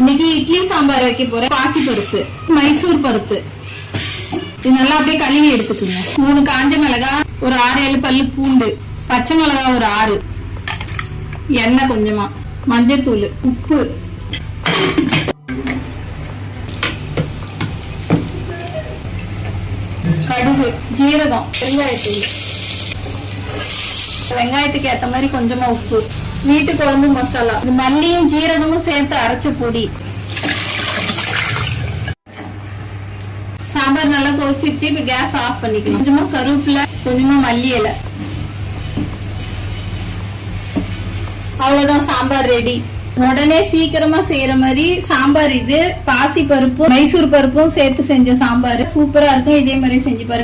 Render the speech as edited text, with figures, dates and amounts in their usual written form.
இன்னைக்கு இட்லி சாம்பார் வைக்க போறேன். பாசி பருப்பு, மைசூர் பருப்பு இது நல்லா அப்படியே கழுவி எடுத்துக்குங்க. 3 காஞ்ச மிளகாய், ஒரு 6-7 பல்லு பூண்டு, பச்சை மிளகாய் ஒரு 6, எண்ணெய் கொஞ்சமா, மஞ்சத்தூள், உப்பு, கடுகு, ஜீரகம், வெங்காயத்தூள், வெங்காயத்துக்கு ஏத்த மாதிரி கொஞ்சமா உப்பு, வீட்டு குழம்பு மசாலா, மல்லியும் ஜீரகமும் சேர்த்து அரைச்ச பொடி. சாம்பார் நல்லா கொதிச்சிருச்சு. இப்ப கேஸ் ஆஃப் பண்ணிக்கலாம். கொஞ்சமா கருவேப்பிலை, கொஞ்சமா மல்லி இலை. அவ்வளவுதான், சாம்பார் ரெடி. உடனே சீக்கிரமா செய்யற மாதிரி சாம்பார் இது. பாசி பருப்பும் மைசூர் பருப்பும் சேர்த்து செஞ்ச சாம்பார் சூப்பரா இருக்கும். இதே மாதிரி செஞ்சு பாருங்க.